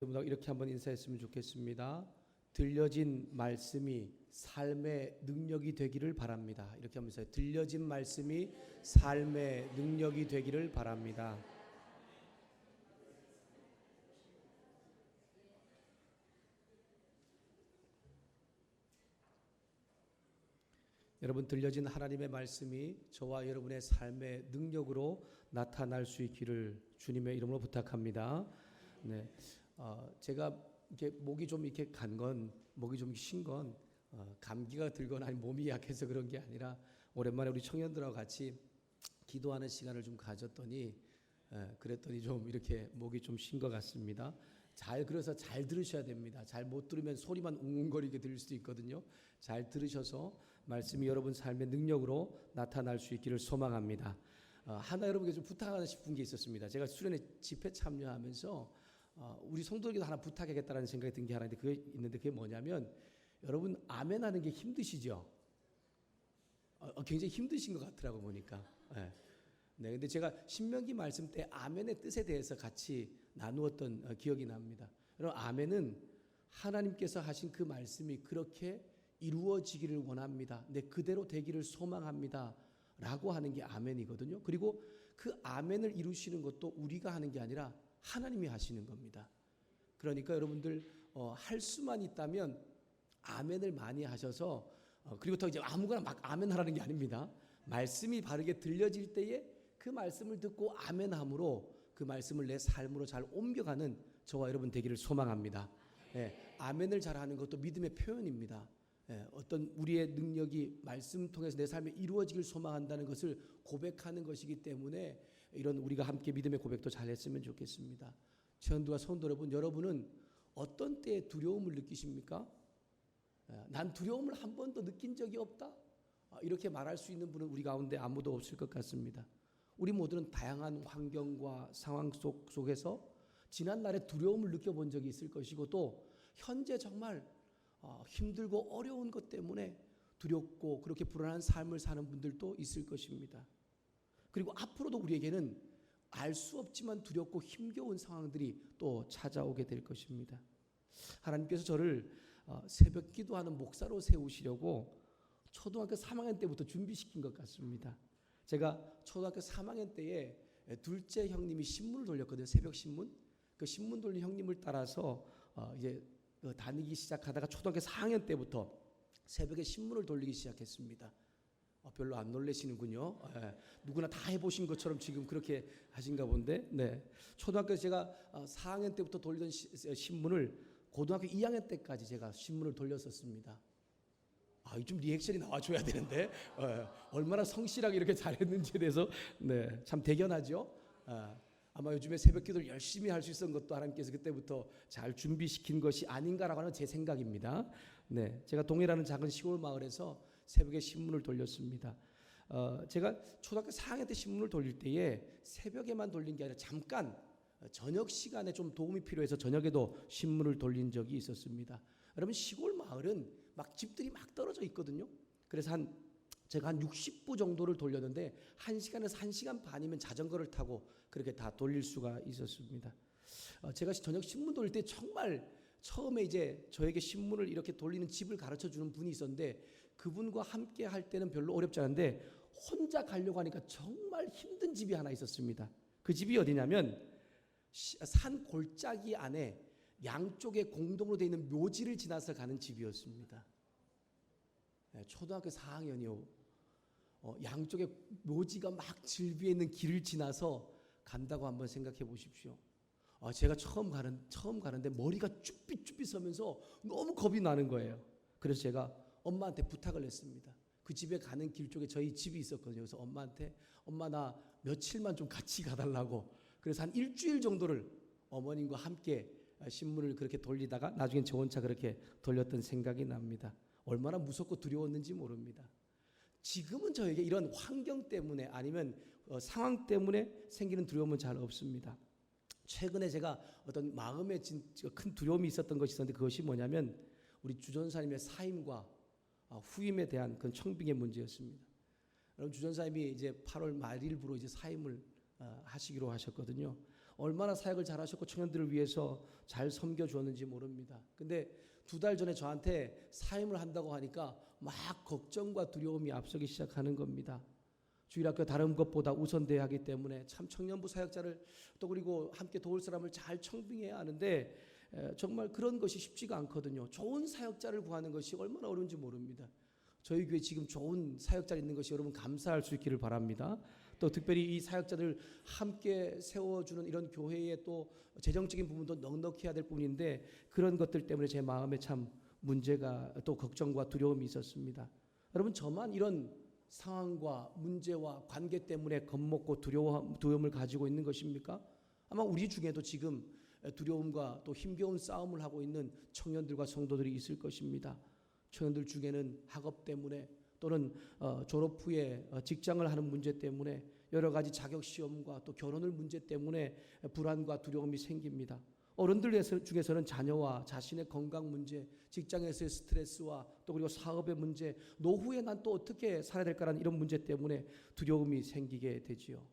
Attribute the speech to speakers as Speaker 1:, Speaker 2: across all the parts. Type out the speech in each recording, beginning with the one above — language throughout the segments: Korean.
Speaker 1: 여러분 이렇게 한번 인사했으면 좋겠습니다. 들려진 말씀이 삶의 능력이 되기를 바랍니다. 이렇게 하면서 들려진 말씀이 삶의 능력이 되기를 바랍니다. 여러분, 들려진 하나님의 말씀이 저와 여러분의 삶의 능력으로 나타날 수 있기를 주님의 이름으로 부탁합니다. 네, 제가 이렇게 목이 좀 이렇게 목이 좀 쉰 건 감기가 들거나 아니 몸이 약해서 그런 게 아니라 오랜만에 우리 청년들하고 같이 기도하는 시간을 좀 가졌더니 그랬더니 좀 이렇게 목이 좀 쉰 것 같습니다. 그래서 잘 들으셔야 됩니다. 잘 못 들으면 소리만 웅웅거리게 들릴 수도 있거든요. 잘 들으셔서 말씀이 여러분 삶의 능력으로 나타날 수 있기를 소망합니다. 하나 여러분께 좀 부탁하고 싶은 게 있었습니다. 제가 수련회 집회 참여하면서 우리 성도에게도 하나 부탁하겠다는 생각이 든 게 하나 있는데 그게 뭐냐면 여러분 아멘 하는 게 힘드시죠? 굉장히 힘드신 것 같더라고 보니까. 네, 근데 제가 신명기 말씀 때 아멘의 뜻에 대해서 같이 나누었던 기억이 납니다. 여러분 아멘은 하나님께서 하신 그 말씀이 그렇게 이루어지기를 원합니다. 네, 그대로 되기를 소망합니다. 라고 하는 게 아멘이거든요. 그리고 그 아멘을 이루시는 것도 우리가 하는 게 아니라 하나님이 하시는 겁니다. 그러니까 여러분들 할 수만 있다면 아멘을 많이 하셔서 그리고 더 이제 아무거나 막 아멘 하라는 게 아닙니다. 말씀이 바르게 들려질 때에 그 말씀을 듣고 아멘함으로 그 말씀을 내 삶으로 잘 옮겨가는 저와 여러분 되기를 소망합니다. 아멘을 잘하는 것도 믿음의 표현입니다. 어떤 우리의 능력이 말씀 통해서 내 삶에 이루어지길 소망한다는 것을 고백하는 것이기 때문에 이런 우리가 함께 믿음의 고백도 잘 했으면 좋겠습니다. 전도와 성도 여러분은 어떤 때에 두려움을 느끼십니까? 난 두려움을 한 번도 느낀 적이 없다. 이렇게 말할 수 있는 분은 우리 가운데 아무도 없을 것 같습니다. 우리 모두는 다양한 환경과 상황 속에서 지난날에 두려움을 느껴본 적이 있을 것이고 또 현재 정말 힘들고 어려운 것 때문에 두렵고 그렇게 불안한 삶을 사는 분들도 있을 것입니다. 그리고 앞으로도 우리에게는 알 수 없지만 두렵고 힘겨운 상황들이 또 찾아오게 될 것입니다. 하나님께서 저를 새벽 기도하는 목사로 세우시려고 초등학교 3학년 때부터 준비시킨 것 같습니다. 제가 초등학교 3학년 때에 둘째 형님이 신문을 돌렸거든요. 새벽 신문. 그 신문 돌린 형님을 따라서 이제 다니기 시작하다가 초등학교 4학년 때부터 새벽에 신문을 돌리기 시작했습니다. 별로 안 놀라시는군요. 누구나 다 해보신 것처럼 지금 그렇게 하신가 본데. 네. 초등학교 제가 4학년 때부터 돌리던 신문을 고등학교 2학년 때까지 제가 신문을 돌렸었습니다. 좀 리액션이 나와줘야 되는데 얼마나 성실하게 이렇게 잘했는지에 대해서 참 대견하죠. 아마 요즘에 새벽 기도를 열심히 할 수 있었던 것도 하나님께서 그때부터 잘 준비시킨 것이 아닌가라고 하는 제 생각입니다. 네, 제가 동해라는 작은 시골 마을에서 새벽에 신문을 돌렸습니다. 제가 초등학교 4학년 때 신문을 돌릴 때에 새벽에만 돌린 게 아니라 잠깐 저녁 시간에 좀 도움이 필요해서 저녁에도 신문을 돌린 적이 있었습니다. 여러분 시골 마을은 막 집들이 막 떨어져 있거든요. 그래서 제가 한 60부 정도를 돌렸는데 1시간에서 1시간 반이면 자전거를 타고 그렇게 다 돌릴 수가 있었습니다. 제가 저녁 신문 돌릴 때 정말 처음에 이제 저에게 신문을 이렇게 돌리는 집을 가르쳐 주는 분이 있었는데 그분과 함께 할 때는 별로 어렵지 않은데 혼자 가려고 하니까 정말 힘든 집이 하나 있었습니다. 그 집이 어디냐면 산 골짜기 안에 양쪽에 공동으로 되어 있는 묘지를 지나서 가는 집이었습니다. 초등학교 4학년이요. 양쪽에 묘지가 막 질비해 있는 길을 지나서 간다고 한번 생각해 보십시오. 제가 처음 가는데 머리가 쭈삣쭈삣 서면서 너무 겁이 나는 거예요. 그래서 제가 엄마한테 부탁을 했습니다. 그 집에 가는 길 쪽에 저희 집이 있었거든요. 그래서 엄마한테 엄마 나 며칠만 좀 같이 가달라고. 그래서 한 일주일 정도를 어머님과 함께 신문을 그렇게 돌리다가 나중엔 저 혼자 그렇게 돌렸던 생각이 납니다. 얼마나 무섭고 두려웠는지 모릅니다. 지금은 저에게 이런 환경 때문에 아니면 상황 때문에 생기는 두려움은 잘 없습니다. 최근에 제가 어떤 마음에 큰 두려움이 있었던 것이 있었는데 그것이 뭐냐면 우리 주전사님의 사임과 후임에 대한 그런 청빙의 문제였습니다. 여러분 주전사님이 이제 8월 말일부로 이제 사임을 하시기로 하셨거든요. 얼마나 사역을 잘하셨고 청년들을 위해서 잘 섬겨주었는지 모릅니다. 근데 2달 전에 저한테 사임을 한다고 하니까 막 걱정과 두려움이 앞서기 시작하는 겁니다. 주일학교 다른 것보다 우선돼야 하기 때문에 참 청년부 사역자를 또 그리고 함께 도울 사람을 잘 청빙해야 하는데 정말 그런 것이 쉽지가 않거든요. 좋은 사역자를 구하는 것이 얼마나 어려운지 모릅니다. 저희 교회 지금 좋은 사역자 있는 것이 여러분 감사할 수 있기를 바랍니다. 또 특별히 이 사역자들 함께 세워주는 이런 교회의 또 재정적인 부분도 넉넉해야 될 부분인데 그런 것들 때문에 제 마음에 참 문제가 또 걱정과 두려움이 있었습니다. 여러분 저만 이런 상황과 문제와 관계 때문에 겁먹고 두려움을 가지고 있는 것입니까? 아마 우리 중에도 지금 두려움과 또 힘겨운 싸움을 하고 있는 청년들과 성도들이 있을 것입니다. 청년들 중에는 학업 때문에 또는 졸업 후에 직장을 하는 문제 때문에 여러 가지 자격 시험과 또 결혼을 문제 때문에 불안과 두려움이 생깁니다. 어른들 중에서는 자녀와 자신의 건강 문제, 직장에서의 스트레스와 또 그리고 사업의 문제, 노후에 난 또 어떻게 살아야 될까라는 이런 문제 때문에 두려움이 생기게 되지요.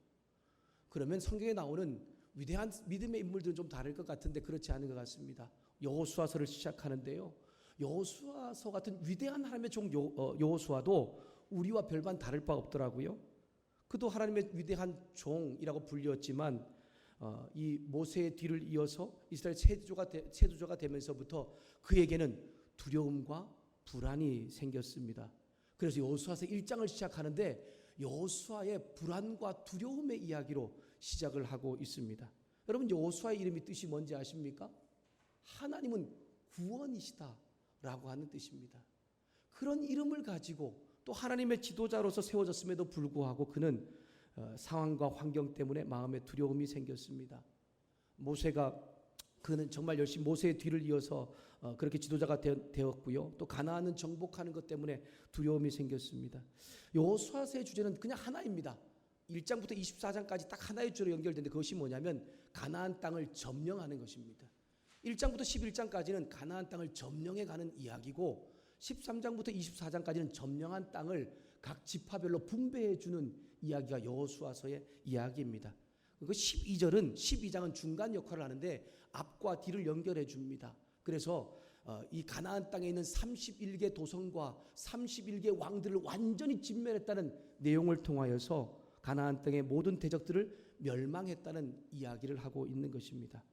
Speaker 1: 그러면 성경에 나오는 위대한 믿음의 인물들은 좀 다를 것 같은데 그렇지 않은 것 같습니다. 여호수아서를 시작하는데요. 여호수아서 같은 위대한 하나님의 종 여호수아도 우리와 별반 다를 바 없더라고요. 그도 하나님의 위대한 종이라고 불렸지만 이 모세의 뒤를 이어서 이스라엘 세주조가 되면서부터 그에게는 두려움과 불안이 생겼습니다. 그래서 여호수아서 1장을 시작하는데 여호수아의 불안과 두려움의 이야기로 시작을 하고 있습니다. 여러분 여호수아의 이름이 뜻이 뭔지 아십니까? 하나님은 구원이시다 라고 하는 뜻입니다. 그런 이름을 가지고 또 하나님의 지도자로서 세워졌음에도 불구하고 그는 상황과 환경 때문에 마음에 두려움이 생겼습니다. 그는 정말 열심히 모세의 뒤를 이어서 그렇게 지도자가 되었고요. 또 가나안은 정복하는 것 때문에 두려움이 생겼습니다. 여호수아서의 주제는 그냥 하나입니다. 1장부터 24장까지 딱 하나의 주제로 연결되는데 그것이 뭐냐면 가나안 땅을 점령하는 것입니다. 1장부터 11장까지는 가나안 땅을 점령해 가는 이야기고 13장부터 24장까지는 점령한 땅을 각 지파별로 분배해 주는 이야기가 여호수아서의 이야기입니다. 그리고 12장은 중간 역할을 하는데 앞과 뒤를 연결해 줍니다. 그래서 이 가나안 땅에 있는 31개 도성과 31개 왕들을 완전히 진멸했다는 내용을 통하여서 가나안 땅의 모든 대적들을 멸망했다는 이야기를 하고 있는 것입니다.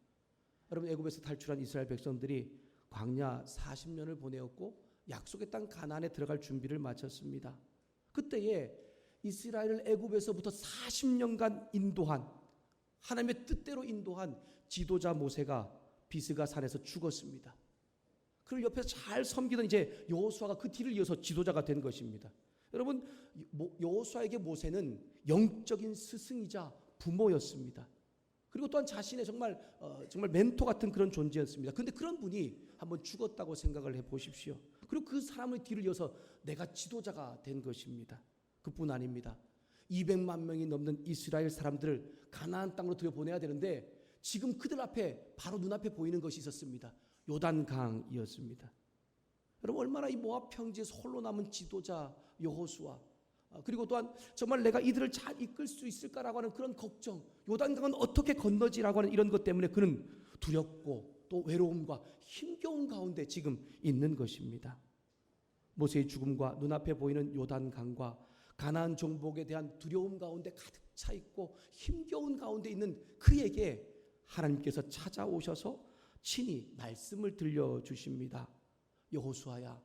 Speaker 1: 여러분 애굽에서 탈출한 이스라엘 백성들이 광야 40년을 보내었고 약속의 땅 가나안에 들어갈 준비를 마쳤습니다. 그때에 이스라엘을 애굽에서부터 40년간 인도한 하나님의 뜻대로 인도한 지도자 모세가 비스가 산에서 죽었습니다. 그를 옆에서 잘 섬기던 이제 여호수아가 그 뒤를 이어서 지도자가 된 것입니다. 여러분 여호수아에게 모세는 영적인 스승이자 부모였습니다. 그리고 또한 자신의 정말 멘토 같은 그런 존재였습니다. 그런데 그런 분이 한번 죽었다고 생각을 해보십시오. 그리고 그 사람의 뒤를 이어서 내가 지도자가 된 것입니다. 그뿐 아닙니다. 200만 명이 넘는 이스라엘 사람들을 가나안 땅으로 들여보내야 되는데 지금 그들 앞에 바로 눈앞에 보이는 것이 있었습니다. 요단강이었습니다. 여러분 얼마나 이 모압 평지에서 홀로 남은 지도자 여호수아 그리고 또한 정말 내가 이들을 잘 이끌 수 있을까라고 하는 그런 걱정, 요단강은 어떻게 건너지라고 하는 이런 것 때문에 그는 두렵고 또 외로움과 힘겨운 가운데 지금 있는 것입니다. 모세의 죽음과 눈앞에 보이는 요단강과 가나안 정복에 대한 두려움 가운데 가득 차 있고 힘겨운 가운데 있는 그에게 하나님께서 찾아오셔서 친히 말씀을 들려주십니다. 여호수아야,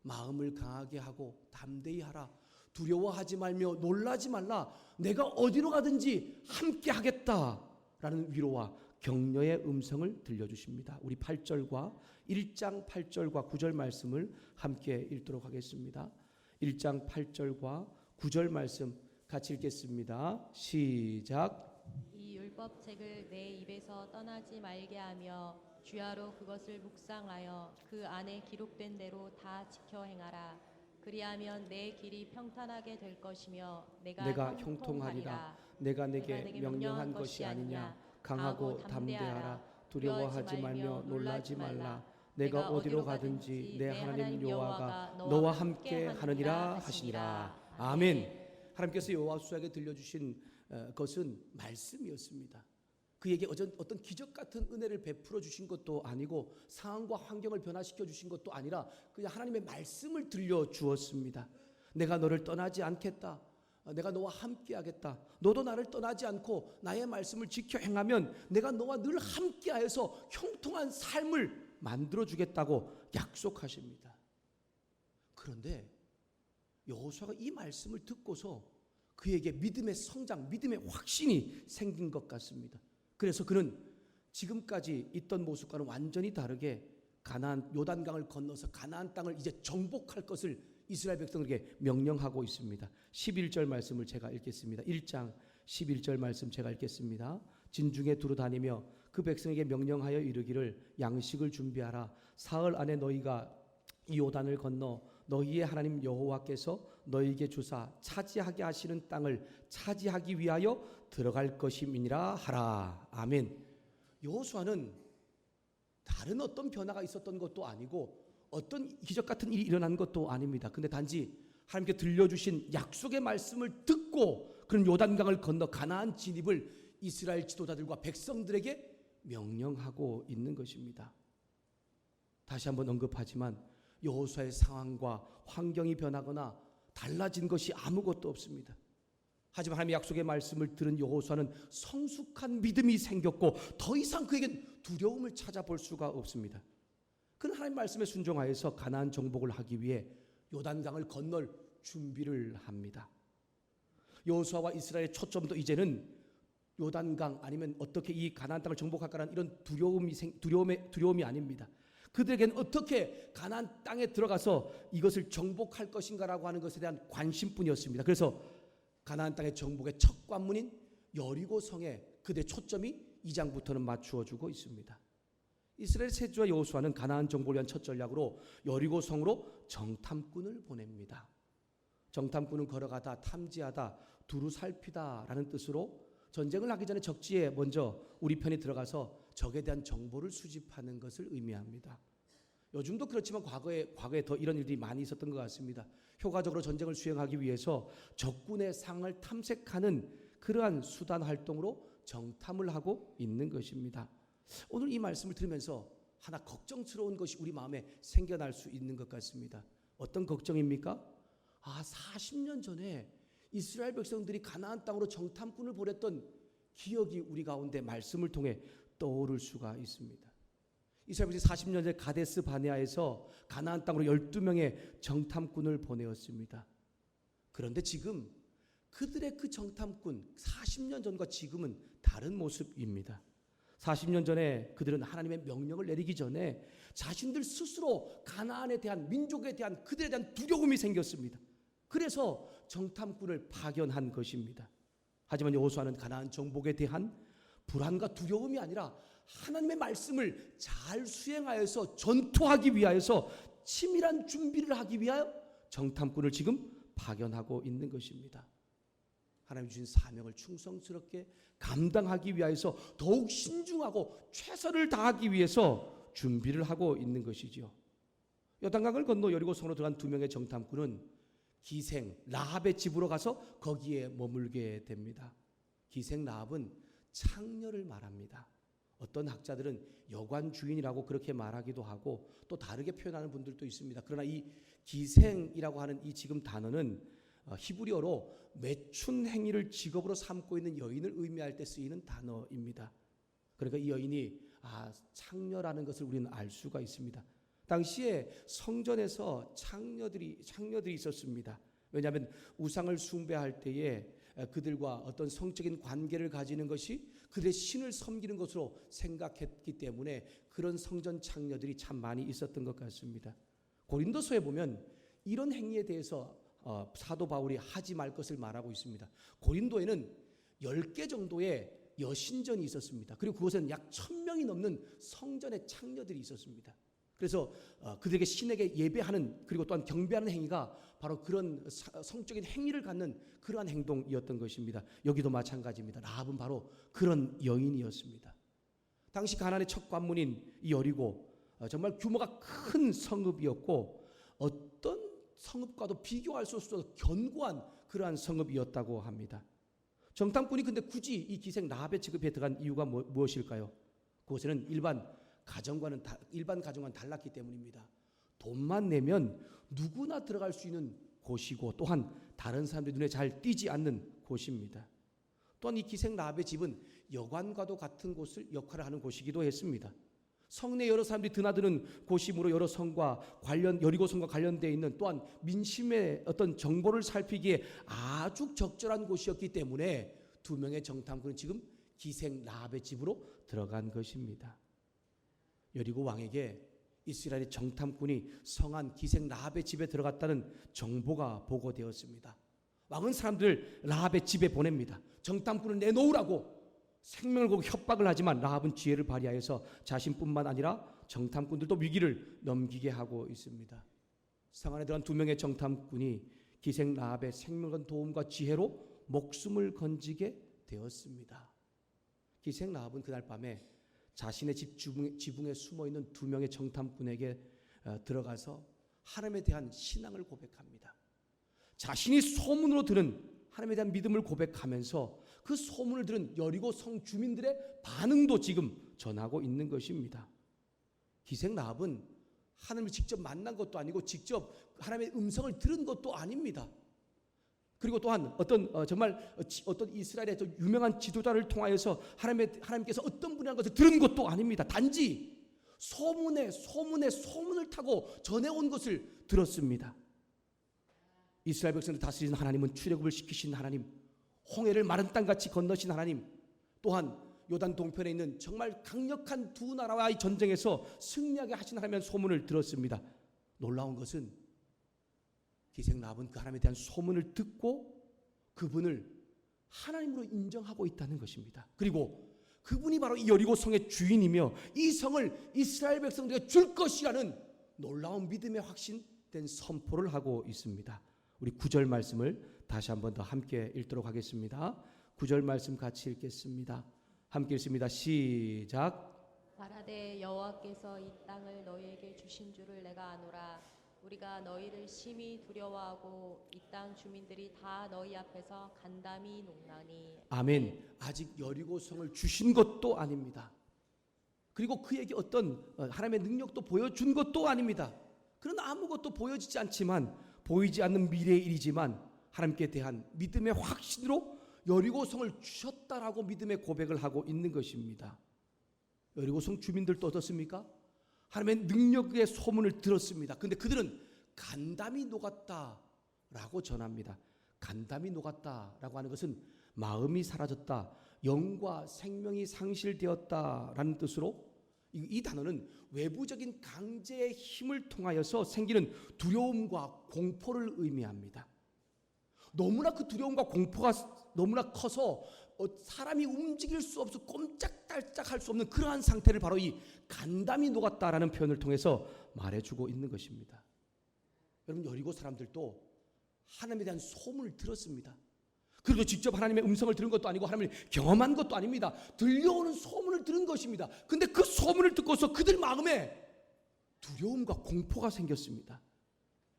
Speaker 1: 마음을 강하게 하고 담대히 하라. 두려워하지 말며 놀라지 말라. 내가 어디로 가든지 함께 하겠다라는 위로와 격려의 음성을 들려주십니다. 우리 1장 8절과 9절 말씀을 함께 읽도록 하겠습니다. 1장 8절과 9절 말씀 같이 읽겠습니다. 시작.
Speaker 2: 이 율법책을 내 입에서 떠나지 말게 하며 주야로 그것을 묵상하여 그 안에 기록된 대로 다 지켜 행하라. 그리하면 내 길이 평탄하게 될 것이며 내가 형통하리라.
Speaker 1: 내가 내게 명령한 것이 아니냐. 강하고 담대하라. 두려워하지 말며 놀라지 말라. 내가 어디로 가든지 내 하나님 여호와가 너와 함께 하느니라 하시니라. 아멘. 하나님께서 여호수아에게 들려주신 것은 말씀이었습니다. 그에게 어떤 기적 같은 은혜를 베풀어 주신 것도 아니고 상황과 환경을 변화시켜 주신 것도 아니라 그냥 하나님의 말씀을 들려 주었습니다. 내가 너를 떠나지 않겠다. 내가 너와 함께하겠다. 너도 나를 떠나지 않고 나의 말씀을 지켜 행하면 내가 너와 늘 함께하여서 형통한 삶을 만들어 주겠다고 약속하십니다. 그런데 여호수아가 이 말씀을 듣고서 그에게 믿음의 성장, 믿음의 확신이 생긴 것 같습니다. 그래서 그는 지금까지 있던 모습과는 완전히 다르게 가나안 요단강을 건너서 가나안 땅을 이제 정복할 것을 이스라엘 백성들에게 명령하고 있습니다. 11절 말씀을 제가 읽겠습니다. 1장 11절 말씀 제가 읽겠습니다. 진중에 두루 다니며 그 백성에게 명령하여 이르기를 양식을 준비하라. 사흘 안에 너희가 이 요단을 건너 너희의 하나님 여호와께서 너희에게 주사 차지하게 하시는 땅을 차지하기 위하여 들어갈 것임이니라 하라. 아멘. 여호수아는 다른 어떤 변화가 있었던 것도 아니고 어떤 기적 같은 일이 일어난 것도 아닙니다. 근데 단지 하나님께 들려주신 약속의 말씀을 듣고 그런 요단강을 건너 가나안 진입을 이스라엘 지도자들과 백성들에게 명령하고 있는 것입니다. 다시 한번 언급하지만 여호수아의 상황과 환경이 변하거나 달라진 것이 아무것도 없습니다. 하지만 하나님의 약속의 말씀을 들은 여호수아는 성숙한 믿음이 생겼고 더 이상 그에겐 두려움을 찾아볼 수가 없습니다. 그는 하나님 말씀에 순종하여서 가나안 정복을 하기 위해 요단강을 건널 준비를 합니다. 여호수아와 이스라엘의 초점도 이제는 요단강 아니면 어떻게 이 가나안 땅을 정복할까라는 이런 두려움이 아닙니다. 그들에게는 어떻게 가나안 땅에 들어가서 이것을 정복할 것인가라고 하는 것에 대한 관심뿐이었습니다. 그래서 가나안 땅의 정복의 첫 관문인 여리고성에 그들의 초점이 2장부터는 맞추어주고 있습니다. 이스라엘 세주와 여호수아는 가나안 정복을 위한 첫 전략으로 여리고성으로 정탐꾼을 보냅니다. 정탐꾼은 걸어가다, 탐지하다, 두루 살피다라는 뜻으로 전쟁을 하기 전에 적지에 먼저 우리 편이 들어가서 적에 대한 정보를 수집하는 것을 의미합니다. 요즘도 그렇지만 과거에 더 이런 일들이 많이 있었던 것 같습니다. 효과적으로 전쟁을 수행하기 위해서 적군의 상을 탐색하는 그러한 수단 활동으로 정탐을 하고 있는 것입니다. 오늘 이 말씀을 들으면서 하나 걱정스러운 것이 우리 마음에 생겨날 수 있는 것 같습니다. 어떤 걱정입니까? 40년 전에 이스라엘 백성들이 가나안 땅으로 정탐꾼을 보냈던 기억이 우리 가운데 말씀을 통해 떠오를 수가 있습니다. 이스라엘 백성이 40년 전에 가데스 바네아에서 가나안 땅으로 12명의 정탐꾼을 보내었습니다. 그런데 지금 그들의 그 정탐꾼 40년 전과 지금은 다른 모습입니다. 40년 전에 그들은 하나님의 명령을 내리기 전에 자신들 스스로 가나안에 대한 민족에 대한 그들에 대한 두려움이 생겼습니다. 그래서 정탐꾼을 파견한 것입니다. 하지만 여호수아는 가나안 정복에 대한 불안과 두려움이 아니라 하나님의 말씀을 잘 수행하여서 전투하기 위하여서 치밀한 준비를 하기 위하여 정탐꾼을 지금 파견하고 있는 것입니다. 하나님 주신 사명을 충성스럽게 감당하기 위하여서 더욱 신중하고 최선을 다하기 위해서 준비를 하고 있는 것이지요. 요단강을 건너 여리고성으로 들어간 2명의 정탐꾼은 기생 라합의 집으로 가서 거기에 머물게 됩니다. 기생 라합은 창녀를 말합니다. 어떤 학자들은 여관 주인이라고 그렇게 말하기도 하고 또 다르게 표현하는 분들도 있습니다. 그러나 이 기생이라고 하는 이 지금 단어는 히브리어로 매춘 행위를 직업으로 삼고 있는 여인을 의미할 때 쓰이는 단어입니다. 그러니까 이 여인이 창녀라는 것을 우리는 알 수가 있습니다. 당시에 성전에서 창녀들이 있었습니다. 왜냐하면 우상을 숭배할 때에 그들과 어떤 성적인 관계를 가지는 것이 그들의 신을 섬기는 것으로 생각했기 때문에 그런 성전 창녀들이 참 많이 있었던 것 같습니다. 고린도서에 보면 이런 행위에 대해서 사도 바울이 하지 말 것을 말하고 있습니다. 고린도에는 10개 정도의 여신전이 있었습니다. 그리고 그곳에는 약 1000명이 넘는 성전의 창녀들이 있었습니다. 그래서 그들에게 신에게 예배하는 그리고 또한 경배하는 행위가 바로 그런 성적인 행위를 갖는 그러한 행동이었던 것입니다. 여기도 마찬가지입니다. 라합은 바로 그런 여인이었습니다. 당시 가나안의 첫 관문인 이 여리고 정말 규모가 큰 성읍이었고 어떤 성읍과도 비교할 수 없어서 견고한 그러한 성읍이었다고 합니다. 정탐꾼이 근데 굳이 이 기생 라합의 집에 들어간 이유가 무엇일까요? 그곳에는 일반 가정과는 달랐기 때문입니다. 돈만 내면 누구나 들어갈 수 있는 곳이고 또한 다른 사람들 눈에 잘 띄지 않는 곳입니다. 또한 이 기생 라합의 집은 여관과도 같은 곳을 역할을 하는 곳이기도 했습니다. 성내 여러 사람들이 드나드는 곳이므로 여리고 성과 관련되어 있는 또한 민심의 어떤 정보를 살피기에 아주 적절한 곳이었기 때문에 두 명의 정탐꾼은 지금 기생 라합의 집으로 들어간 것입니다. 여리고 왕에게 이스라엘의 정탐꾼이 성한 기생 라합의 집에 들어갔다는 정보가 보고되었습니다. 왕은 사람들을 라합의 집에 보냅니다. 정탐꾼을 내놓으라고 생명을 걸고 협박을 하지만 라합은 지혜를 발휘하여서 자신뿐만 아니라 정탐꾼들도 위기를 넘기게 하고 있습니다. 성 안에 들어간 두 명의 정탐꾼이 기생 라합의 생명과 도움과 지혜로 목숨을 건지게 되었습니다. 기생 라합은 그날 밤에 자신의 집 지붕에 숨어있는 두 명의 정탐꾼에게 들어가서 하나님에 대한 신앙을 고백합니다. 자신이 소문으로 들은 하나님에 대한 믿음을 고백하면서 그 소문을 들은 여리고 성 주민들의 반응도 지금 전하고 있는 것입니다. 기생 라합은 하나님을 직접 만난 것도 아니고 직접 하나님의 음성을 들은 것도 아닙니다. 그리고 또한 어떤 이스라엘의 유명한 지도자를 통하여서 하나님께서 어떤 분이라는 것을 들은 것도 아닙니다. 단지 소문을 타고 전해온 것을 들었습니다. 이스라엘 백성을 다스리는 하나님은 출애굽을 시키신 하나님, 홍해를 마른 땅같이 건너신 하나님, 또한 요단 동편에 있는 정말 강력한 두 나라와의 전쟁에서 승리하게 하신 하나님의 소문을 들었습니다. 놀라운 것은 기생 라합은 그 하나님에 대한 소문을 듣고 그분을 하나님으로 인정하고 있다는 것입니다. 그리고 그분이 바로 이 여리고 성의 주인이며 이 성을 이스라엘 백성들에게 줄 것이라는 놀라운 믿음의 확신된 선포를 하고 있습니다. 우리 9절 말씀을 다시 한 번 더 함께 읽도록 하겠습니다. 9절 말씀 같이 읽겠습니다. 함께 읽습니다. 시작.
Speaker 2: 가라되 여호와께서 이 땅을 너희에게 주신 줄을 내가 아노라. 우리가 너희를 심히 두려워하고 이 땅 주민들이 다 너희 앞에서 간담이 농나니.
Speaker 1: 아멘. 아직 여리고성을 주신 것도 아닙니다. 그리고 그에게 어떤 하나님의 능력도 보여준 것도 아닙니다. 그런 아무것도 보여지지 않지만 보이지 않는 미래의 일이지만 하나님께 대한 믿음의 확신으로 여리고성을 주셨다라고 믿음의 고백을 하고 있는 것입니다. 여리고성 주민들도 어떻습니까? 하나님의 능력의 소문을 들었습니다. 그런데 그들은 간담이 녹았다라고 전합니다. 간담이 녹았다라고 하는 것은 마음이 사라졌다, 영과 생명이 상실되었다라는 뜻으로 이 단어는 외부적인 강제의 힘을 통하여서 생기는 두려움과 공포를 의미합니다. 너무나 그 두려움과 공포가 너무나 커서 사람이 움직일 수 없어 꼼짝달짝할 수 없는 그러한 상태를 바로 이 간담이 녹았다라는 표현을 통해서 말해주고 있는 것입니다. 여러분, 여리고 사람들도 하나님에 대한 소문을 들었습니다. 그리고 직접 하나님의 음성을 들은 것도 아니고 하나님을 경험한 것도 아닙니다. 들려오는 소문을 들은 것입니다. 근데 그 소문을 듣고서 그들 마음에 두려움과 공포가 생겼습니다.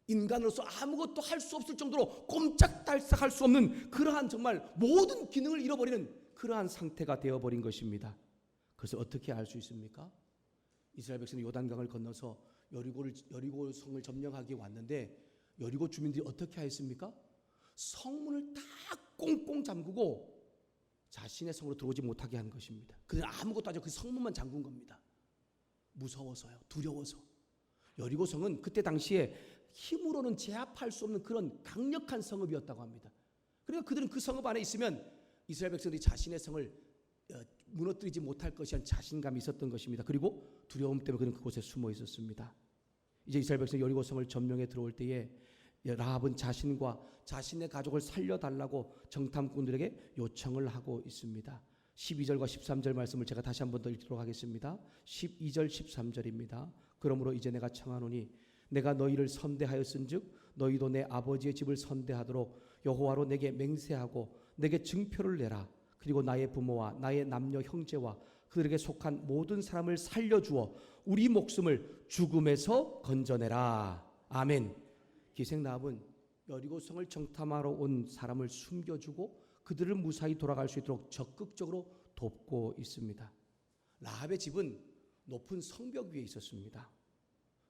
Speaker 1: 인간으로서 아무것도 할 수 없을 정도로 꼼짝달싹할 수 없는 그러한 정말 모든 기능을 잃어버리는 그러한 상태가 되어버린 것입니다. 그것을 어떻게 알 수 있습니까? 이스라엘 백성이 요단강을 건너서 여리고 성을 점령하기 왔는데 여리고 주민들이 어떻게 하였습니까? 성문을 다 꽁꽁 잠그고 자신의 성으로 들어오지 못하게 한 것입니다. 그들은 아무것도 아니고 그 성문만 잠근 겁니다. 무서워서요, 두려워서. 여리고 성은 그때 당시에 힘으로는 제압할 수 없는 그런 강력한 성읍이었다고 합니다. 그러니까 그들은 그 성읍 안에 있으면 이스라엘 백성들이 자신의 성을 무너뜨리지 못할 것이란 자신감이 있었던 것입니다. 그리고 두려움 때문에 그는 그곳에 숨어 있었습니다. 이제 이스라엘 백성이 여리고 성을 점령해 들어올 때에 라합은 자신과 자신의 가족을 살려달라고 정탐꾼들에게 요청을 하고 있습니다. 12절과 13절 말씀을 제가 다시 한 번 더 읽도록 하겠습니다. 12절 13절입니다. 그러므로 이제 내가 청하노니 내가 너희를 선대하였은즉 너희도 내 아버지의 집을 선대하도록 여호와로 내게 맹세하고 내게 증표를 내라. 그리고 나의 부모와 나의 남녀 형제와 그들에게 속한 모든 사람을 살려주어 우리 목숨을 죽음에서 건져내라. 아멘. 기생 라합은 여리고 성을 정탐하러 온 사람을 숨겨주고 그들을 무사히 돌아갈 수 있도록 적극적으로 돕고 있습니다. 라합의 집은 높은 성벽 위에 있었습니다.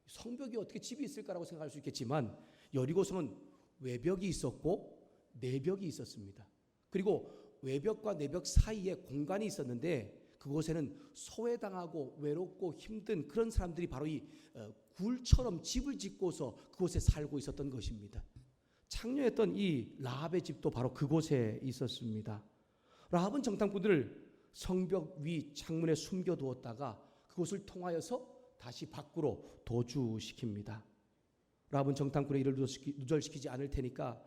Speaker 1: 성벽이 어떻게 집이 있을까라고 생각할 수 있겠지만 여리고성은 외벽이 있었고 내벽이 있었습니다. 그리고 외벽과 내벽 사이에 공간이 있었는데 그곳에는 소외당하고 외롭고 힘든 그런 사람들이 바로 이 굴처럼 집을 짓고서 그곳에 살고 있었던 것입니다. 창녀였던 이 라합의 집도 바로 그곳에 있었습니다. 라합은 정탐꾼들을 성벽 위 창문에 숨겨두었다가 그곳을 통하여서 다시 밖으로 도주시킵니다. 라합은 정탐꾼의 일을 누절시키지 않을 테니까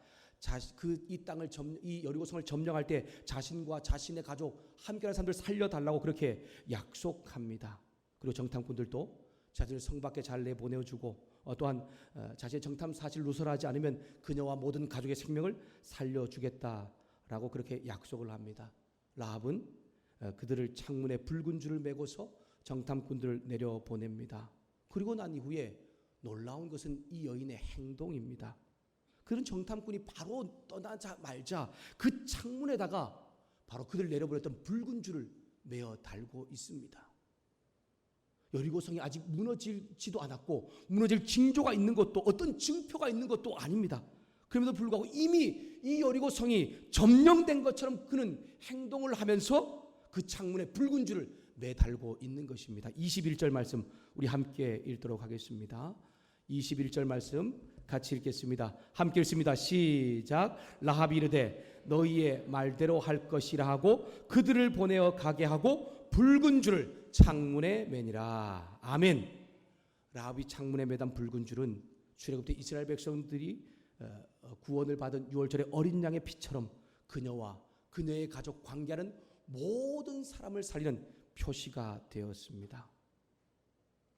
Speaker 1: 이 땅을 이 여리고성을 점령할 때 자신과 자신의 가족 함께하는 사람들 살려달라고 그렇게 약속합니다. 그리고 정탐꾼들도 자신을 성 밖에 잘 내보내주고 또한 자신의 정탐 사실을 누설하지 않으면 그녀와 모든 가족의 생명을 살려주겠다라고 그렇게 약속을 합니다. 라합은 그들을 창문에 붉은 줄을 매고서 정탐꾼들을 내려보냅니다. 그리고 난 이후에 놀라운 것은 이 여인의 행동입니다. 그런 정탐꾼이 바로 떠나자 말자 그 창문에다가 바로 그들 내려보냈던 붉은 줄을 매어 달고 있습니다. 여리고성이 아직 무너지지도 않았고 무너질 징조가 있는 것도 어떤 증표가 있는 것도 아닙니다. 그럼에도 불구하고 이미 이 여리고성이 점령된 것처럼 그는 행동을 하면서 그 창문에 붉은 줄을 매달고 있는 것입니다. 21절 말씀 우리 함께 읽도록 하겠습니다. 21절 말씀 같이 읽겠습니다. 함께 읽습니다. 시작. 라합이 이르되 너희의 말대로 할 것이라 하고 그들을 보내어 가게 하고 붉은 줄을 창문에 매니라. 아멘. 라합이 창문에 매단 붉은 줄은 출애굽 때 이스라엘 백성들이 구원을 받은 6월절의 어린 양의 피처럼 그녀와 그녀의 가족 관계하는 모든 사람을 살리는 표시가 되었습니다.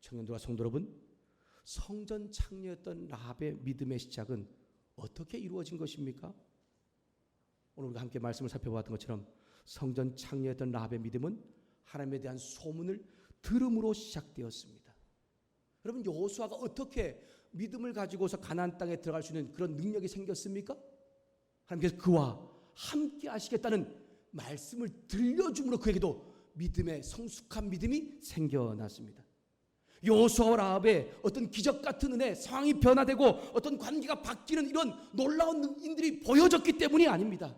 Speaker 1: 청년들과 성도 여러분, 성전 창녀였던 라합의 믿음의 시작은 어떻게 이루어진 것입니까? 오늘 우리가 함께 말씀을 살펴봤던 것처럼 성전 창녀였던 라합의 믿음은 하나님에 대한 소문을 들음으로 시작되었습니다. 여러분, 여호수아가 어떻게 믿음을 가지고서 가나안 땅에 들어갈 수 있는 그런 능력이 생겼습니까? 하나님께서 그와 함께 하시겠다는 말씀을 들려줌으로 그에게도 믿음의 성숙한 믿음이 생겨났습니다. 여호수아와 라합의 어떤 기적 같은 은혜, 상황이 변화되고 어떤 관계가 바뀌는 이런 놀라운 일들이 보여졌기 때문이 아닙니다.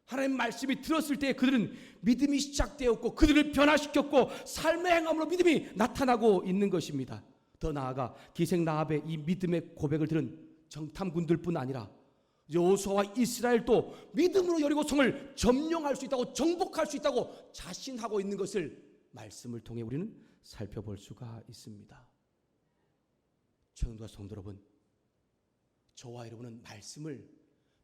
Speaker 1: 하나님의 말씀이 들었을 때 그들은 믿음이 시작되었고 그들을 변화시켰고 삶의 행함으로 믿음이 나타나고 있는 것입니다. 더 나아가 기생 라합의 이 믿음의 고백을 들은 정탐꾼들뿐 아니라 여호수아와 이스라엘도 믿음으로 여리고성을 점령할 수 있다고 정복할 수 있다고 자신하고 있는 것을 말씀을 통해 우리는 살펴볼 수가 있습니다. 청년과 성도 여러분, 저와 여러분은 말씀을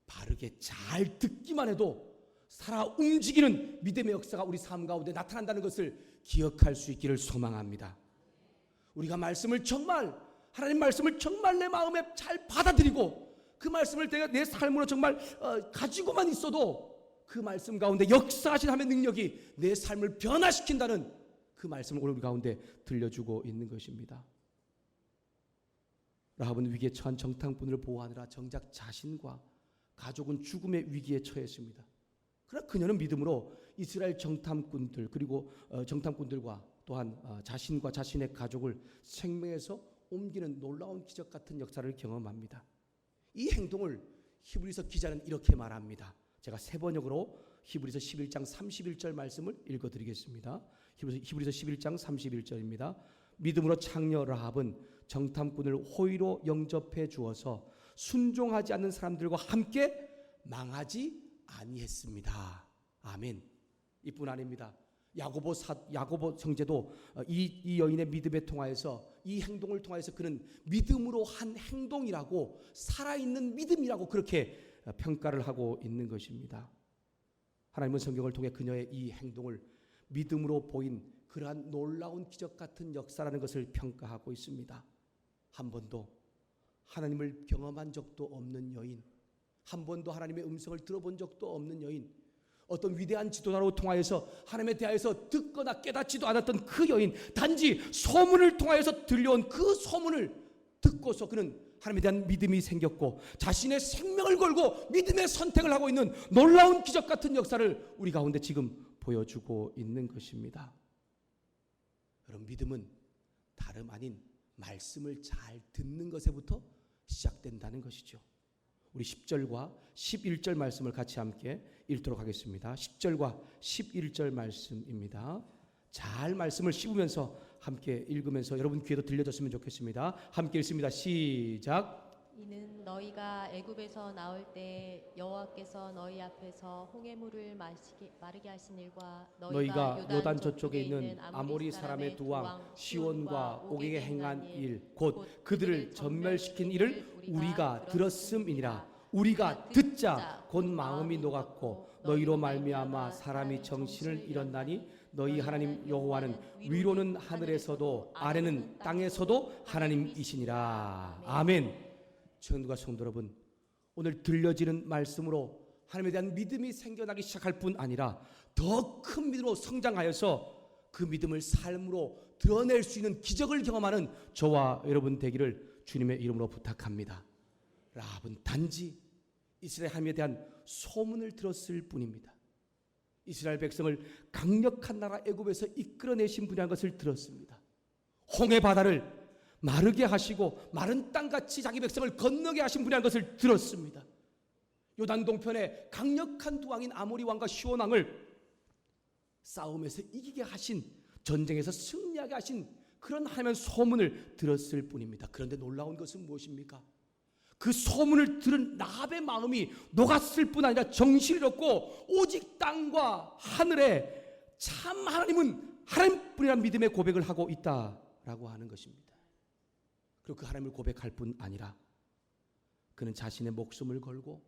Speaker 1: 바르게 잘 듣기만 해도 살아 움직이는 믿음의 역사가 우리 삶 가운데 나타난다는 것을 기억할 수 있기를 소망합니다. 우리가 말씀을 정말, 하나님 말씀을 정말 내 마음에 잘 받아들이고 그 말씀을 내가 내 삶으로 정말 가지고만 있어도 그 말씀 가운데 역사하신 하나님의 능력이 내 삶을 변화시킨다는 그 말씀을 오늘 우리 가운데 들려주고 있는 것입니다. 라합은 위기에 처한 정탐꾼을 보호하느라 정작 자신과 가족은 죽음의 위기에 처했습니다. 그러나 그녀는 믿음으로 이스라엘 정탐꾼들 그리고 정탐꾼들과 또한 자신과 자신의 가족을 생명에서 옮기는 놀라운 기적 같은 역사를 경험합니다. 이 행동을 히브리서 기자는 이렇게 말합니다. 제가 세 번역으로 히브리서 11장 31절 말씀을 읽어드리겠습니다. 히브리서 11장 31절입니다. 믿음으로 창녀 라합은 정탐꾼을 호의로 영접해 주어서 순종하지 않는 사람들과 함께 망하지 아니했습니다. 아멘. 이뿐 아닙니다. 야고보 형제도 이 여인의 믿음에 통하여서 이 행동을 통하여서 그는 믿음으로 한 행동이라고 살아있는 믿음이라고 그렇게 평가를 하고 있는 것입니다. 하나님은 성경을 통해 그녀의 이 행동을 믿음으로 보인 그러한 놀라운 기적 같은 역사라는 것을 평가하고 있습니다. 한 번도 하나님을 경험한 적도 없는 여인, 한 번도 하나님의 음성을 들어본 적도 없는 여인, 어떤 위대한 지도자로 통하여서 하나님에 대하여서 듣거나 깨닫지도 않았던 그 여인, 단지 소문을 통하여서 들려온 그 소문을 듣고서 그는 하나님에 대한 믿음이 생겼고 자신의 생명을 걸고 믿음의 선택을 하고 있는 놀라운 기적 같은 역사를 우리 가운데 지금 보여주고 있는 것입니다. 여러분, 믿음은 다름 아닌 말씀을 잘 듣는 것에부터 시작된다는 것이죠. 우리 10절과 11절 말씀을 같이 함께 읽도록 하겠습니다. 10절과 11절 말씀입니다. 잘 말씀을 씹으면서 함께 읽으면서 여러분 귀에도 들려졌으면 좋겠습니다. 함께 읽습니다. 시작.
Speaker 2: 이는 너희가 애굽에서 나올 때 여호와께서 너희 앞에서 홍해물을 마르게 하신 일과
Speaker 1: 너희가 요단 저쪽에 있는 아모리 사람의 두 왕 시온과 옥에게 행한 일 곧 그들을 전멸시킨 일을 우리가 들었음이니라. 우리가 듣자 곧 마음이 녹았고 너희로 말미암아 사람이 정신을 잃었나니 너희 하나님 여호와는 위로는 하늘에서도 아래는 땅에서도 하나님이시니라. 아멘. 성도가 성도 여러분, 오늘 들려지는 말씀으로 하나님에 대한 믿음이 생겨나기 시작할 뿐 아니라 더 큰 믿음으로 성장하여서 그 믿음을 삶으로 드러낼 수 있는 기적을 경험하는 저와 여러분 되기를 주님의 이름으로 부탁합니다. 라합은 단지 이스라엘 하나님에 대한 소문을 들었을 뿐입니다. 이스라엘 백성을 강력한 나라 애굽에서 이끌어내신 분이라는 것을 들었습니다. 홍해 바다를 마르게 하시고 마른 땅같이 자기 백성을 건너게 하신 분이라는 것을 들었습니다. 요단 동편에 강력한 두 왕인 아모리 왕과 시온 왕을 싸움에서 이기게 하신, 전쟁에서 승리하게 하신 그런 하나님의 소문을 들었을 뿐입니다. 그런데 놀라운 것은 무엇입니까? 그 소문을 들은 라합의 마음이 녹았을 뿐 아니라 정신을 잃었고 오직 땅과 하늘에 참 하나님은 하나님뿐이라는 믿음의 고백을 하고 있다라고 하는 것입니다. 그리고 그 하나님을 고백할 뿐 아니라 그는 자신의 목숨을 걸고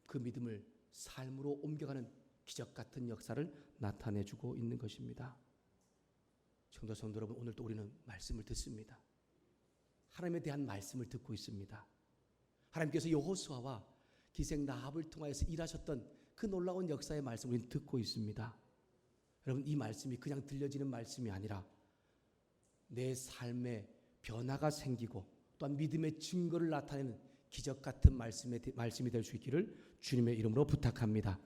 Speaker 1: 그 믿음을 삶으로 옮겨가는 기적 같은 역사를 나타내주고 있는 것입니다. 성도 여러분, 오늘도 우리는 말씀을 듣습니다. 하나님에 대한 말씀을 듣고 있습니다. 하나님께서 여호수아와 기생 라합을 통하여서 일하셨던 그 놀라운 역사의 말씀을 우리는 듣고 있습니다. 여러분, 이 말씀이 그냥 들려지는 말씀이 아니라 내 삶에 변화가 생기고 또한 믿음의 증거를 나타내는 기적 같은 말씀이 될 수 있기를 주님의 이름으로 부탁합니다.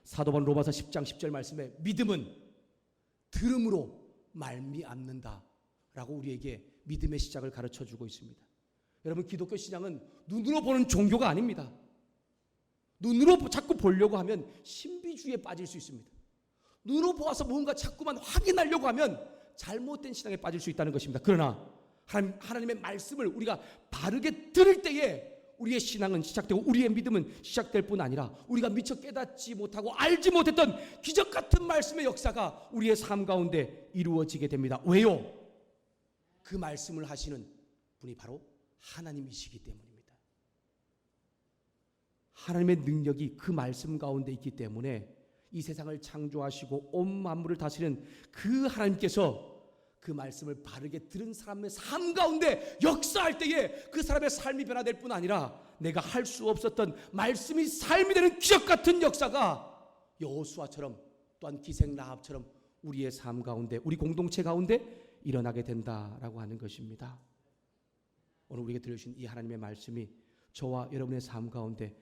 Speaker 1: 사도 바울 로마서 10장 10절 말씀에 믿음은 들음으로 말미암는다 라고 우리에게 믿음의 시작을 가르쳐주고 있습니다. 여러분, 기독교 신앙은 눈으로 보는 종교가 아닙니다. 눈으로 자꾸 보려고 하면 신비주의에 빠질 수 있습니다. 눈으로 보아서 뭔가 자꾸만 확인하려고 하면 잘못된 신앙에 빠질 수 있다는 것입니다. 그러나 하나님의 말씀을 우리가 바르게 들을 때에 우리의 신앙은 시작되고 우리의 믿음은 시작될 뿐 아니라 우리가 미처 깨닫지 못하고 알지 못했던 기적 같은 말씀의 역사가 우리의 삶 가운데 이루어지게 됩니다. 왜요? 그 말씀을 하시는 분이 바로 하나님이시기 때문입니다. 하나님의 능력이 그 말씀 가운데 있기 때문에 이 세상을 창조하시고 온 만물을 다스리는 그 하나님께서 그 말씀을 바르게 들은 사람의 삶 가운데 역사할 때에 그 사람의 삶이 변화될 뿐 아니라 내가 할 수 없었던 말씀이 삶이 되는 기적 같은 역사가 여호수아처럼 또한 기생 라합처럼 우리의 삶 가운데, 우리 공동체 가운데 일어나게 된다라고 하는 것입니다. 오늘 우리에게 들려주신 이 하나님의 말씀이 저와 여러분의 삶 가운데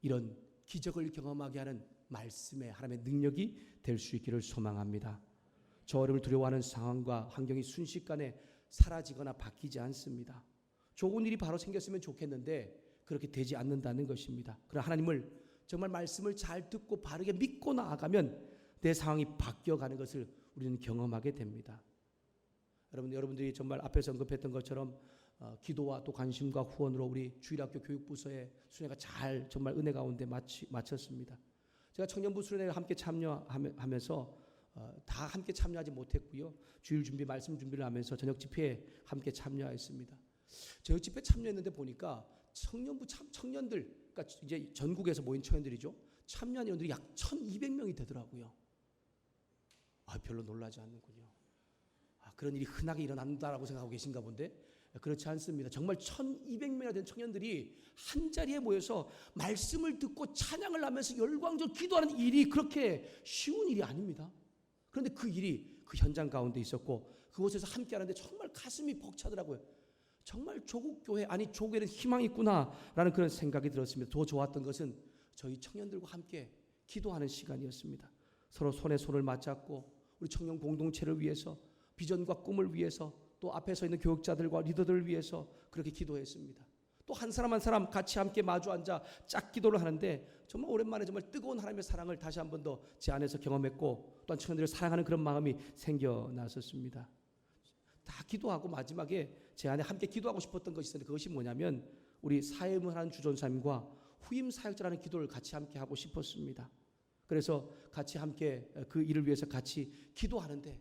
Speaker 1: 이런 기적을 경험하게 하는 말씀의 하나님의 능력이 될 수 있기를 소망합니다. 저 여러분을 두려워하는 상황과 환경이 순식간에 사라지거나 바뀌지 않습니다. 좋은 일이 바로 생겼으면 좋겠는데 그렇게 되지 않는다는 것입니다. 그러나 하나님을 정말 말씀을 잘 듣고 바르게 믿고 나아가면 내 상황이 바뀌어가는 것을 우리는 경험하게 됩니다. 여러분들이 정말 앞에서 언급했던 것처럼 기도와 또 관심과 후원으로 우리 주일학교 교육부서의 수련회가 잘 정말 은혜 가운데 마쳤습니다. 제가 청년부 수련회에 함께 참여하면서 다 함께 참여하지 못했고요. 주일 준비, 말씀 준비를 하면서 저녁 집회에 함께 참여했습니다. 저녁 집회 참여했는데 보니까 청년들, 그러니까 이제 전국에서 모인 청년들이죠. 참여한 회원들이 약 1,200명이 되더라고요. 별로 놀라지 않는군요. 그런 일이 흔하게 일어난다라고 생각하고 계신가 본데 그렇지 않습니다. 정말 1,200명이나 된 청년들이 한자리에 모여서 말씀을 듣고 찬양을 하면서 열광적으로 기도하는 일이 그렇게 쉬운 일이 아닙니다. 그런데 그 일이 그 현장 가운데 있었고 그곳에서 함께 하는데 정말 가슴이 벅차더라고요. 정말 조국 교회, 아니 조국에는 희망이 있구나라는 그런 생각이 들었습니다. 더 좋았던 것은 저희 청년들과 함께 기도하는 시간이었습니다. 서로 손에 손을 맞잡고 우리 청년 공동체를 위해서, 비전과 꿈을 위해서, 또 앞에 서 있는 교육자들과 리더들을 위해서 그렇게 기도했습니다. 또 한 사람 한 사람 같이 함께 마주 앉아 짝 기도를 하는데 정말 오랜만에 정말 뜨거운 하나님의 사랑을 다시 한 번 더 제 안에서 경험했고, 또한 청년들을 사랑하는 그런 마음이 생겨났었습니다. 다 기도하고 마지막에 제 안에 함께 기도하고 싶었던 것이 있었는데, 그것이 뭐냐면 우리 사회문을 하는 주전사님과 후임 사역자라는 기도를 같이 함께 하고 싶었습니다. 그래서 같이 함께 그 일을 위해서 같이 기도하는데,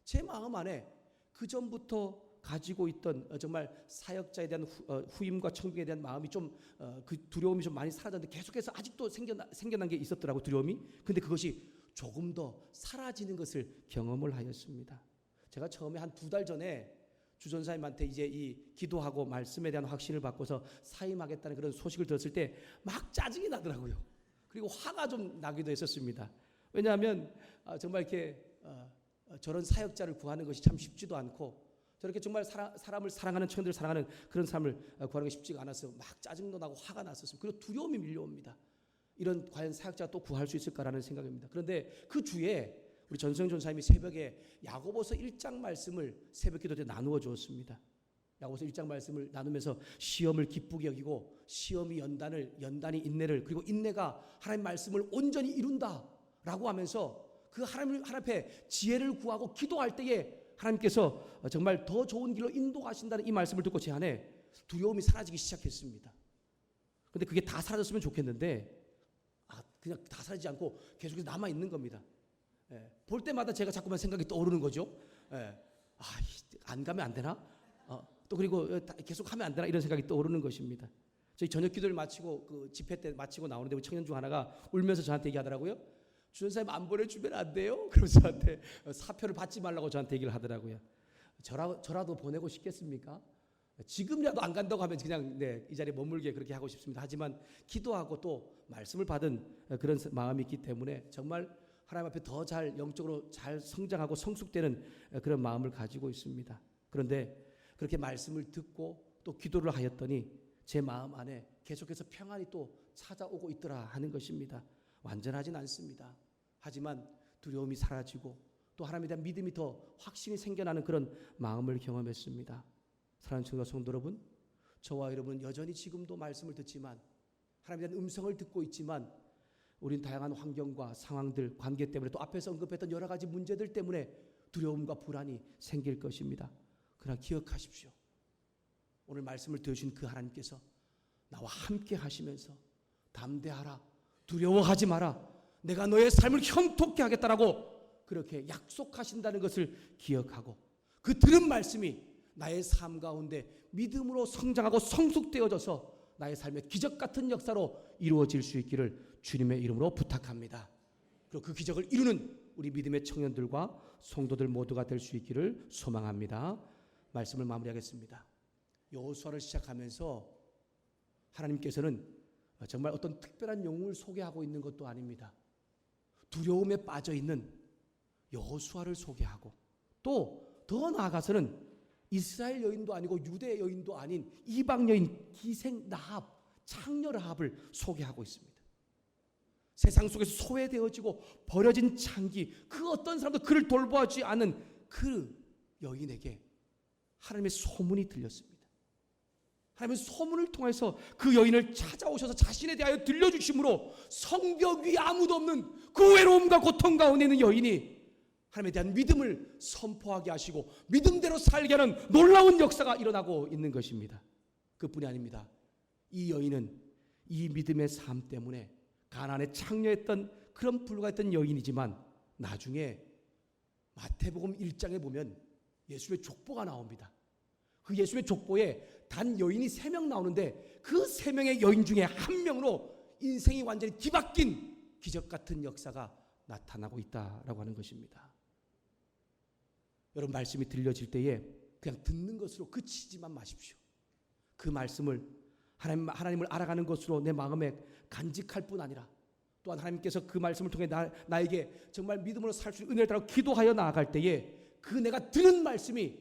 Speaker 1: 제 마음 안에 그 전부터 가지고 있던 정말 사역자에 대한 후임과 청빙에 대한 마음이 좀 그 두려움이 좀 많이 사라졌는데, 계속해서 아직도 생겨난 게 있었더라고, 두려움이. 근데 그것이 조금 더 사라지는 것을 경험을 하였습니다. 제가 처음에 한 2달 전에 주전사님한테 이제 이 기도하고 말씀에 대한 확신을 받고서 사임하겠다는 그런 소식을 들었을 때 막 짜증이 나더라고요. 그리고 화가 좀 나기도 했었습니다. 왜냐하면 정말 이렇게 저런 사역자를 구하는 것이 참 쉽지도 않고, 저렇게 정말 사람을 사랑하는, 청년들을 사랑하는 그런 사람을 구하는 게 쉽지가 않아서 막 짜증도 나고 화가 났었습니다. 그리고 두려움이 밀려옵니다. 이런 과연 사역자가 또 구할 수 있을까라는 생각입니다. 그런데 그 주에 우리 전성 전사님이 새벽에 야고보서 1장 말씀을 새벽 기도 때 나누어 주었습니다. 야고보서 1장 말씀을 나누면서 시험을 기쁘게 여기고, 시험이 연단이 인내를, 그리고 인내가 하나님 말씀을 온전히 이룬다라고 하면서 그 하나님 앞에 지혜를 구하고 기도할 때에 하나님께서 정말 더 좋은 길로 인도하신다는 이 말씀을 듣고 제 안에 두려움이 사라지기 시작했습니다. 그런데 그게 다 사라졌으면 좋겠는데 그냥 다 사라지지 않고 계속해서 남아있는 겁니다. 볼 때마다 제가 자꾸만 생각이 떠오르는 거죠. 안 가면 안 되나? 또 그리고 계속 하면 안 되나? 이런 생각이 떠오르는 것입니다. 저희 저녁 기도를 마치고 그 집회 때 마치고 나오는데 우리 청년 중 하나가 울면서 저한테 얘기하더라고요. 주전사님 안 보내주면 안 돼요? 그러면서 저한테 사표를 받지 말라고 저한테 얘기를 하더라고요. 저라도 보내고 싶겠습니까? 지금이라도 안 간다고 하면 그냥 이 자리에 머물게 그렇게 하고 싶습니다. 하지만 기도하고 또 말씀을 받은 그런 마음이 있기 때문에 정말 하나님 앞에 더 잘 영적으로 잘 성장하고 성숙되는 그런 마음을 가지고 있습니다. 그런데 그렇게 말씀을 듣고 또 기도를 하였더니 제 마음 안에 계속해서 평안이 또 찾아오고 있더라 하는 것입니다. 완전하진 않습니다. 하지만 두려움이 사라지고 또 하나님에 대한 믿음이 더 확신이 생겨나는 그런 마음을 경험했습니다. 사랑하는 청년 성도 여러분, 저와 여러분은 여전히 지금도 말씀을 듣지만, 하나님에 대한 음성을 듣고 있지만, 우린 다양한 환경과 상황들, 관계 때문에, 또 앞에서 언급했던 여러 가지 문제들 때문에 두려움과 불안이 생길 것입니다. 그러나 기억하십시오. 오늘 말씀을 들으신 그 하나님께서 나와 함께 하시면서 담대하라, 두려워하지 마라, 내가 너의 삶을 형통케 하겠다라고 그렇게 약속하신다는 것을 기억하고, 그 들은 말씀이 나의 삶 가운데 믿음으로 성장하고 성숙되어져서 나의 삶의 기적 같은 역사로 이루어질 수 있기를 주님의 이름으로 부탁합니다. 그리고 그 기적을 이루는 우리 믿음의 청년들과 성도들 모두가 될 수 있기를 소망합니다. 말씀을 마무리하겠습니다. 여호수아를 시작하면서 하나님께서는 정말 어떤 특별한 영웅을 소개하고 있는 것도 아닙니다. 두려움에 빠져 있는 여호수아를 소개하고, 또 더 나아가서는 이스라엘 여인도 아니고 유대 여인도 아닌 이방 여인 기생 라합, 창녀 라합을 소개하고 있습니다. 세상 속에서 소외되어지고 버려진 창기, 그 어떤 사람도 그를 돌보아주지 않은 그 여인에게 하나님의 소문이 들렸습니다. 하나님은 소문을 통해서 그 여인을 찾아오셔서 자신에 대하여 들려주심으로 성벽 위에 아무도 없는 그 외로움과 고통 가운데 있는 여인이 하나님에 대한 믿음을 선포하게 하시고 믿음대로 살게 하는 놀라운 역사가 일어나고 있는 것입니다. 그뿐이 아닙니다. 이 여인은 이 믿음의 삶 때문에 가나안에 창녀했던 그런 불과했던 여인이지만, 나중에 마태복음 1장에 보면 예수의 족보가 나옵니다. 그 예수의 족보에 단 여인이 3명 나오는데 그 3명의 여인 중에 한 명으로 인생이 완전히 뒤바뀐 기적 같은 역사가 나타나고 있다라고 하는 것입니다. 여러분, 말씀이 들려질 때에 그냥 듣는 것으로 그치지만 마십시오. 그 말씀을 하나님을 알아가는 것으로 내 마음에 간직할 뿐 아니라, 또한 하나님께서 그 말씀을 통해 나에게 정말 믿음으로 살 수 있는 은혜를 따라 기도하여 나아갈 때에 그 내가 들은 말씀이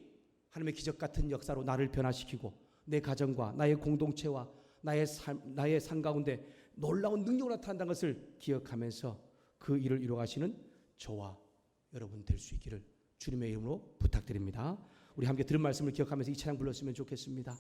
Speaker 1: 하나님의 기적 같은 역사로 나를 변화시키고 내 가정과 나의 공동체와 나의 삶 가운데 놀라운 능력으로 나타난다는 것을 기억하면서 그 일을 이루어가시는 저와 여러분 될 수 있기를 주님의 이름으로 부탁드립니다. 우리 함께 들은 말씀을 기억하면서 이 찬양 불렀으면 좋겠습니다.